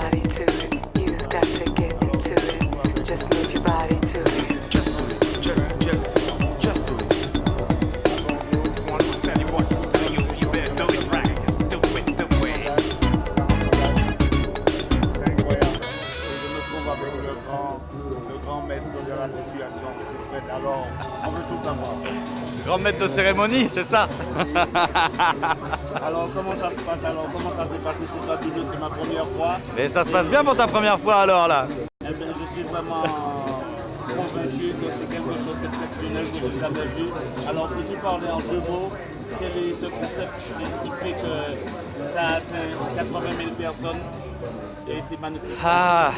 body to it. You've got to get into it. Just move your body to it. Just do it. Just do it. One will tell you what to tell you. You better do it right. Just do it the way. C'est incroyable. Et je me trouve avec le grand maître de la situation, c'est Fred. Alors, on veut tout savoir. Grand maître de cérémonie, c'est ça. Alors, comment ça se passe? Alors, comment ça s'est passé? C'est fabuleux, c'est ma première fois. Et ça se passe bien pour ta première fois alors là? Eh bien, je suis vraiment convaincu que c'est quelque chose d'exceptionnel que je n'ai jamais vu. Alors, peux-tu parler en deux mots? Quel est ce concept qui fait que ça atteint 80 000 personnes et c'est magnifique? Ah,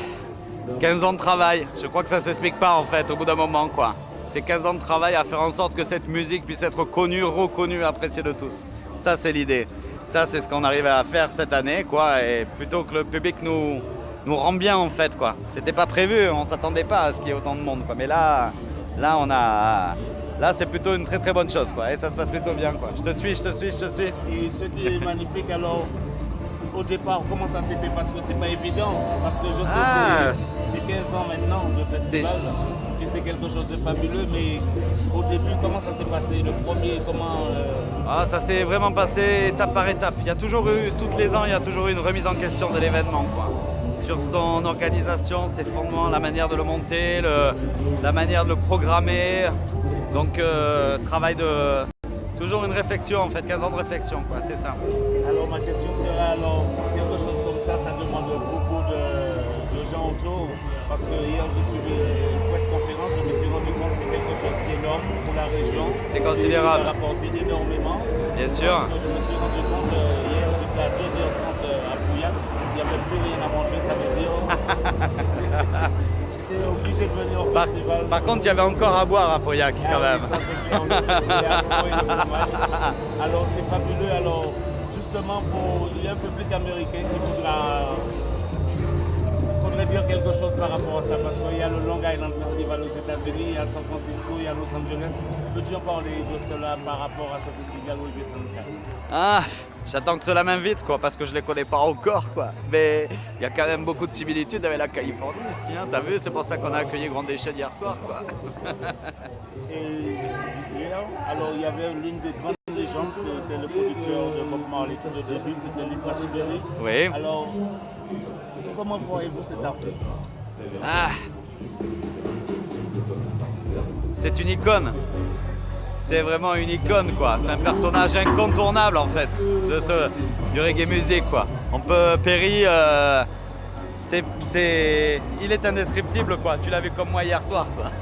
15 ans de travail. Je crois que ça s'explique pas en fait au bout d'un moment quoi. C'est 15 ans de travail à faire en sorte que cette musique puisse être connue, reconnue, appréciée de tous. Ça c'est l'idée. Ça c'est ce qu'on arrive à faire cette année quoi. Et plutôt que le public nous rend bien en fait quoi. C'était pas prévu, on s'attendait pas à ce qu'il y ait autant de monde quoi. Mais là c'est plutôt une très très bonne chose quoi. Et ça se passe plutôt bien quoi. Je te suis. Et ce qui est magnifique, alors, au départ, comment ça s'est fait? Parce que c'est pas évident. Parce que je sais, c'est 15 ans maintenant le festival. Et c'est quelque chose de fabuleux. Mais au début, comment ça s'est passé? Le premier, comment... Ça s'est vraiment passé étape par étape. Il y a toujours eu, tous les ans, il y a toujours eu une remise en question de l'événement quoi. Sur son organisation, ses fondements, la manière de le monter, la manière de le programmer. Donc, travail de... Toujours une réflexion en fait, 15 ans de réflexion quoi, c'est ça. Alors ma question serait, alors, quelque chose comme ça demande beaucoup de gens autour. Parce que hier j'ai suivi une presse conférence, je me suis rendu compte que c'est quelque chose d'énorme pour la région. C'est considérable. Et il a rapporté énormément. Bien sûr. Parce que je me suis rendu compte, hier j'étais à 2h30 à Pauillac, il n'y avait plus rien à manger, ça veut dire. J'étais obligé de venir au festival. Par contre, il y avait encore à boire à Pauillac quand même. Oui, ça c'est clair, le fromage. Alors c'est fabuleux. Alors justement, il y a un public américain qui voudra... Il faudrait dire quelque chose par rapport à ça, parce qu'il y a le Long Island Festival aux États-Unis, il y a San Francisco, il y a Los Angeles. Peux-tu en parler de cela par rapport à ce festival Reggae Soundcard? J'attends que cela m'invite quoi, parce que je les connais pas encore quoi. Mais il y a quand même beaucoup de similitudes avec la Californie ici. Hein. T'as vu, c'est pour ça qu'on a accueilli Grand Déchet hier soir quoi. Et hier, alors il y avait l'une des grandes légendes, c'était le producteur de Bob Marley tout au début, c'était Lee Perry. Oui. Alors, comment voyez-vous cet artiste? C'est une icône. C'est vraiment une icône quoi. C'est un personnage incontournable en fait du reggae music quoi. Perry, il est indescriptible quoi. Tu l'as vu comme moi hier soir quoi.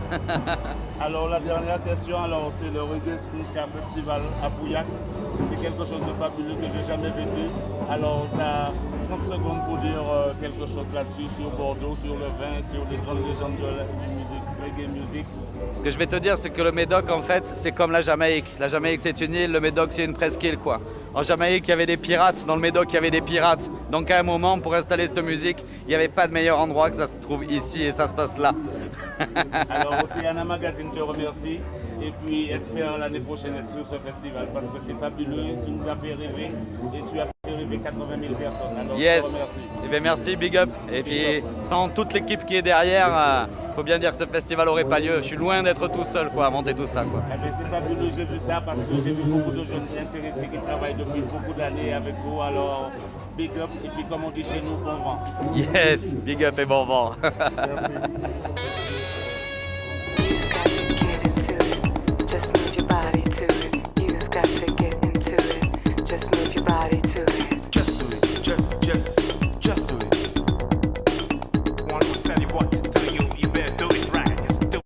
Alors la dernière question, c'est le Reggae Soundcard Festival à Pauillac. C'est quelque chose de fabuleux que j'ai jamais vécu. Alors tu as 30 secondes pour dire quelque chose là-dessus, sur Bordeaux, sur le vin, sur les grandes légendes du musique, reggae music. Ce que je vais te dire, c'est que le Médoc, en fait, c'est comme la Jamaïque. La Jamaïque, c'est une île, le Médoc, c'est une presqu'île, quoi. En Jamaïque, il y avait des pirates. Dans le Médoc, il y avait des pirates. Donc, à un moment, pour installer cette musique, il n'y avait pas de meilleur endroit que ça se trouve ici et ça se passe là. Alors, Océana Magazine te remercie. Et puis, espère l'année prochaine être sur ce festival parce que c'est fabuleux. Tu nous as fait rêver et tu as fait rêver 80 000 personnes. Alors, yes. Je te remercie. Eh bien, merci, big up. Et puis, sans toute l'équipe qui est derrière, faut bien dire que ce festival n'aurait pas lieu. Je suis loin d'être tout seul, quoi, à monter tout ça, quoi. Eh bien, c'est fabuleux. J'ai vu ça parce que j'ai vu beaucoup de jeunes intéressés qui travaillent depuis beaucoup d'années avec vous. Alors, big up. Et puis, comme on dit chez nous, bon vent. Yes, big up et bon vent. Merci. Just move your body to it. You've got to get into it. Just move your body to it. Just do it. Just do it.